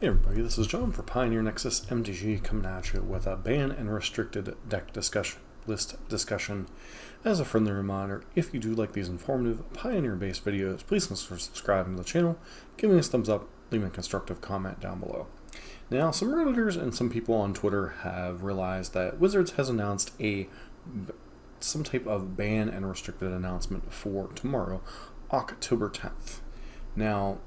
Hey everybody, this is John for Pioneer Nexus MTG coming at you with a ban and restricted deck list discussion. As a friendly reminder, if you do like these informative Pioneer-based videos, please consider subscribing to the channel, giving us a thumbs up, leaving a constructive comment down below. Now, some Redditors and some people on Twitter have realized that Wizards has announced some type of ban and restricted announcement for tomorrow, October 10th. Now,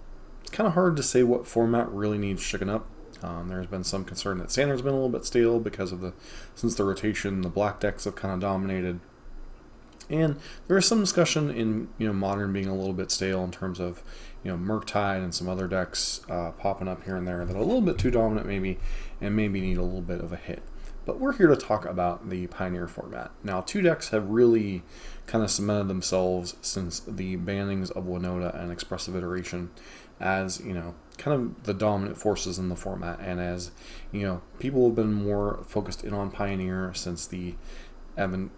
it's kind of hard to say what format really needs shaken up. There's been some concern that Standard's been a little bit stale because of since the rotation, the black decks have kind of dominated. And there is some discussion in Modern being a little bit stale in terms of Murktide and some other decks popping up here and there that are a little bit too dominant maybe, and maybe need a little bit of a hit. But we're here to talk about the Pioneer format. Now, two decks have really kind of cemented themselves since the bannings of Winota and Expressive Iteration as, kind of the dominant forces in the format. And as, people have been more focused in on Pioneer since the advent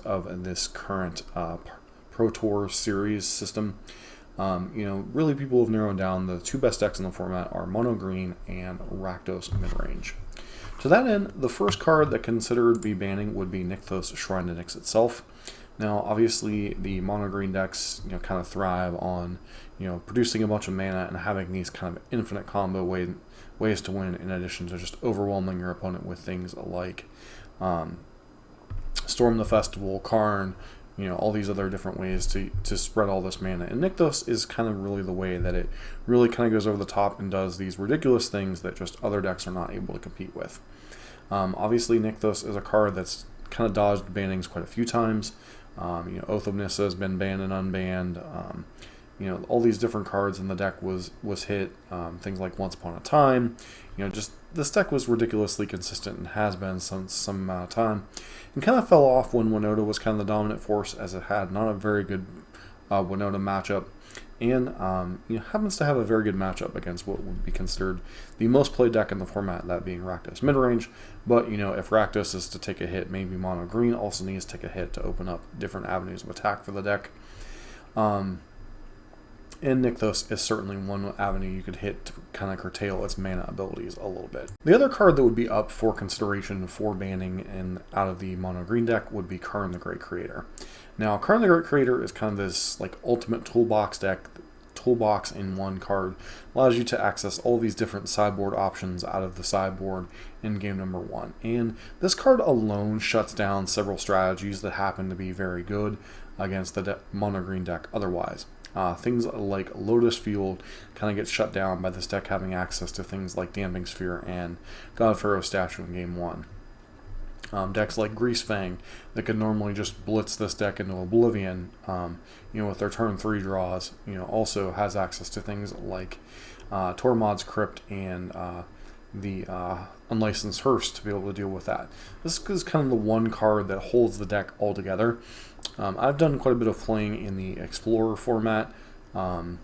of this current Pro Tour series system. Really people have narrowed down the two best decks in the format are Mono Green and Rakdos Midrange. To that end, the first card that considered be banning would be Nykthos Shrine to Nyx itself. Now, obviously, the Mono Green decks, kind of thrive on, producing a bunch of mana and having these kind of infinite combo ways to win, in addition to just overwhelming your opponent with things like Storm the Festival, Karn, all these other different ways to spread all this mana. And Nykthos is kind of really the way that it really kind of goes over the top and does these ridiculous things that just other decks are not able to compete with. Obviously, Nykthos is a card that's kind of dodged bannings quite a few times. Oath of Nissa has been banned and unbanned. All these different cards in the deck was hit. Things like Once Upon a Time. Just this deck was ridiculously consistent and has been some amount of time. And kind of fell off when Winota was kind of the dominant force, as it had not a very good Winota matchup. And happens to have a very good matchup against what would be considered the most played deck in the format, that being Rakdos Midrange. But if Rakdos is to take a hit, maybe Mono Green also needs to take a hit to open up different avenues of attack for the deck. And Nykthos is certainly one avenue you could hit to kind of curtail its mana abilities a little bit. The other card that would be up for consideration for banning out of the Mono Green deck would be Karn the Great Creator. Now, Karn the Great Creator is kind of this ultimate toolbox deck. Toolbox in one card allows you to access all these different sideboard options out of the sideboard in game number 1. And this card alone shuts down several strategies that happen to be very good against the Mono Green deck otherwise. Things like Lotus Field kind of get shut down by this deck having access to things like Damping Sphere and God Pharaoh Statue in game 1. Decks like Greasefang that could normally just blitz this deck into oblivion, with their turn 3 draws, also has access to things like Tormod's Crypt and the Unlicensed Hearse to be able to deal with that. This is kind of the one card that holds the deck all together. I've done quite a bit of playing in the Explorer format, kind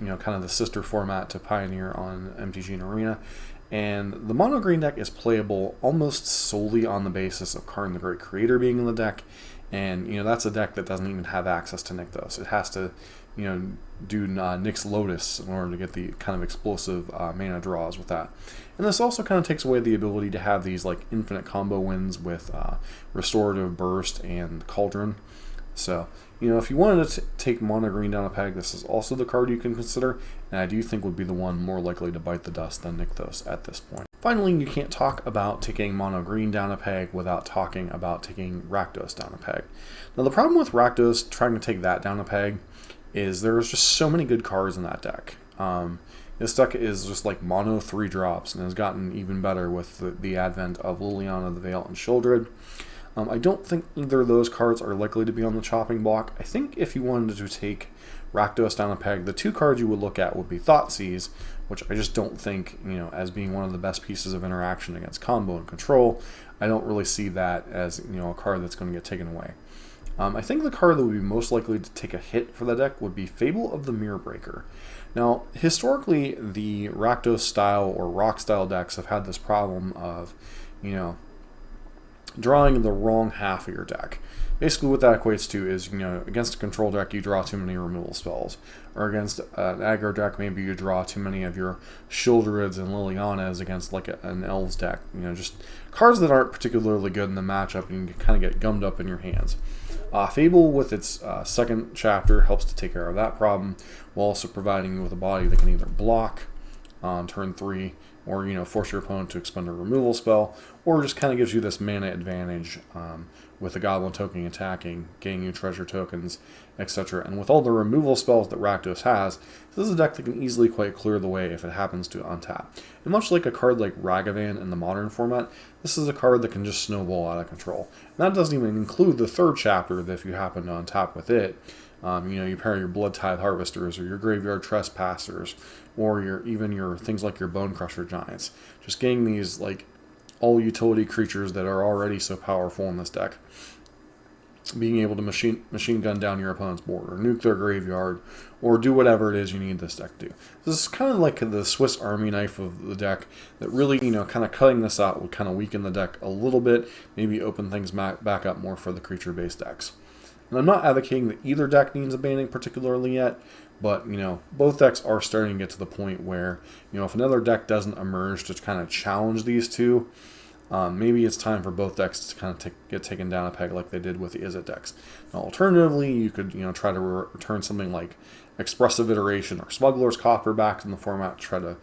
of the sister format to Pioneer on MTG and Arena. And the Mono Green deck is playable almost solely on the basis of Karn the Great Creator being in the deck. And, that's a deck that doesn't even have access to Nykthos. It has to, do Nyx Lotus in order to get the kind of explosive mana draws with that. And this also kind of takes away the ability to have these infinite combo wins with Restorative Burst and Cauldron. So, if you wanted to take Mono Green down a peg, this is also the card you can consider, and I do think would be the one more likely to bite the dust than Nykthos at this point. Finally, you can't talk about taking Mono Green down a peg without talking about taking Rakdos down a peg. Now, the problem with Rakdos trying to take that down a peg is there's just so many good cards in that deck. This deck is just like mono 3 drops and has gotten even better with the advent of Liliana the Veil and Sheoldred. I don't think either of those cards are likely to be on the chopping block. I think if you wanted to take Rakdos down a peg, the two cards you would look at would be Thoughtseize, which I just don't think, as being one of the best pieces of interaction against combo and control. I don't really see that as, a card that's going to get taken away. I think the card that would be most likely to take a hit for the deck would be Fable of the Mirror Breaker. Now, historically, the Rakdos style or Rock style decks have had this problem of, drawing the wrong half of your deck. Basically what that equates to is, against a control deck you draw too many removal spells, or against an aggro deck maybe you draw too many of your Shieldreds and Lilianas against like an Elves deck. Just cards that aren't particularly good in the matchup and you kind of get gummed up in your hands. Fable with its second chapter helps to take care of that problem, while also providing you with a body that can either block on turn 3, or force your opponent to expend a removal spell, or just kind of gives you this mana advantage with the Goblin token attacking, getting you treasure tokens, etc. And with all the removal spells that Rakdos has, this is a deck that can easily quite clear the way if it happens to untap. And much like a card like Ragavan in the modern format, this is a card that can just snowball out of control. And that doesn't even include the third chapter that if you happen to untap with it, you pair your Blood Tithe Harvesters or your Graveyard Trespassers, or even your things like your Bone Crusher Giants. Just getting these like all utility creatures that are already so powerful in this deck, being able to machine gun down your opponent's board, or nuke their graveyard, or do whatever it is you need this deck to do. This is kind of like the Swiss Army knife of the deck that really, kind of cutting this out would kind of weaken the deck a little bit, maybe open things back up more for the creature-based decks. And I'm not advocating that either deck needs a banning particularly yet, but, both decks are starting to get to the point where, if another deck doesn't emerge to kind of challenge these two, maybe it's time for both decks to kind of get taken down a peg like they did with the Izzet decks. Now, alternatively, you could, try to return something like Expressive Iteration or Smuggler's Copper back in the format to try to,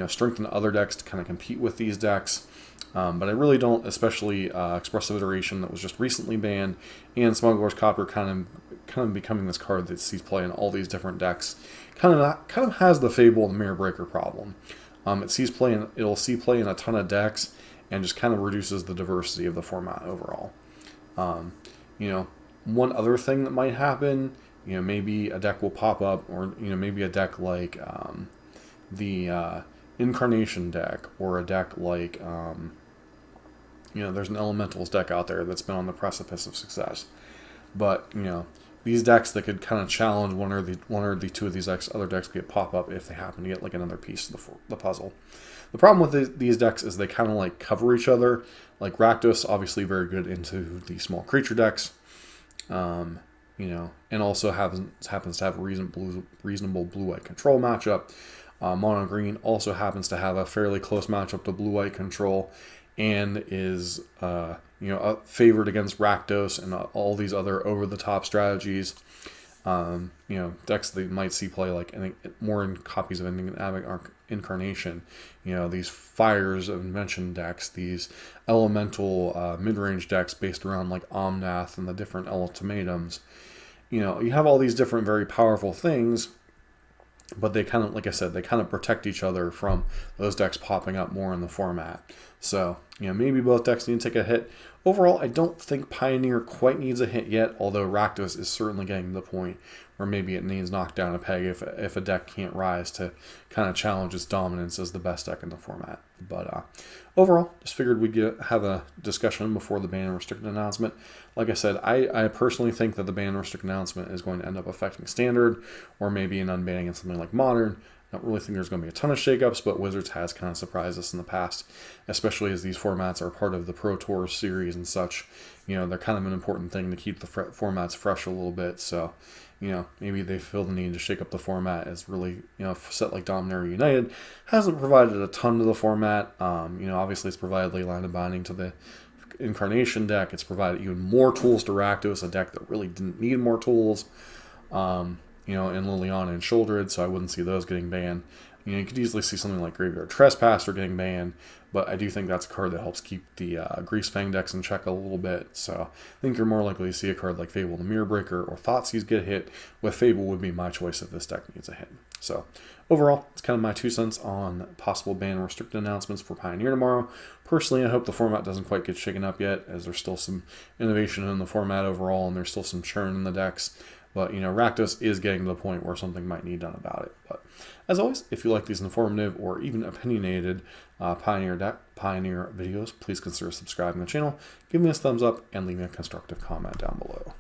strengthen other decks to kind of compete with these decks. But I really don't, especially Expressive Iteration that was just recently banned, and Smuggler's Copper kind of becoming this card that sees play in all these different decks. Kind of has the Fable and the Mirror Breaker problem. It'll see play in a ton of decks, and just kind of reduces the diversity of the format overall. One other thing that might happen, maybe a deck will pop up, or maybe a deck like the Incarnation deck, or a deck like there's an Elementals deck out there that's been on the precipice of success. But these decks that could kind of challenge one or the two of these other decks could pop up if they happen to get like another piece of the puzzle. The problem with these decks is they kind of like cover each other. Like Rakdos, obviously very good into the small creature decks, and also happens to have a reasonable blue-white control matchup. Mono Green also happens to have a fairly close matchup to blue-white control, and is favored against Rakdos and all these other over-the-top strategies. Decks that might see play like more in copies of Incarnation. These Fires of Invention decks, these elemental mid-range decks based around like Omnath and the different ultimatums. You have all these different very powerful things, but they kind of, like I said, they kind of protect each other from those decks popping up more in the format. So, maybe both decks need to take a hit. Overall, I don't think Pioneer quite needs a hit yet, although Rakdos is certainly getting to the point where maybe it needs knocked down a peg if a deck can't rise to kind of challenge its dominance as the best deck in the format. But overall, just figured we'd have a discussion before the ban and restricted announcement. Like I said, I personally think that the ban and restricted announcement is going to end up affecting Standard, or maybe an unbanning in something like Modern. I don't really think there's going to be a ton of shakeups, but Wizards has kind of surprised us in the past, especially as these formats are part of the Pro Tour series and such. They're kind of an important thing to keep the formats fresh a little bit. So, maybe they feel the need to shake up the format, as really, a set like Dominaria United hasn't provided a ton to the format. Obviously it's provided Leyline of Binding to the Incarnation deck. It's provided even more tools to Rakdos, a deck that really didn't need more tools. In Liliana and Shieldred, so I wouldn't see those getting banned. You could easily see something like Graveyard Trespasser getting banned, but I do think that's a card that helps keep the Greasefang decks in check a little bit. So I think you're more likely to see a card like Fable the Mirror Breaker or Thoughtseize get hit. With Fable would be my choice if this deck needs a hit. So overall, it's kind of my 2 cents on possible ban and restricted announcements for Pioneer tomorrow. Personally, I hope the format doesn't quite get shaken up yet, as there's still some innovation in the format overall, and there's still some churn in the decks. But, Rakdos is getting to the point where something might need done about it. But, as always, if you like these informative or even opinionated Pioneer videos, please consider subscribing to the channel, give me a thumbs up, and leave me a constructive comment down below.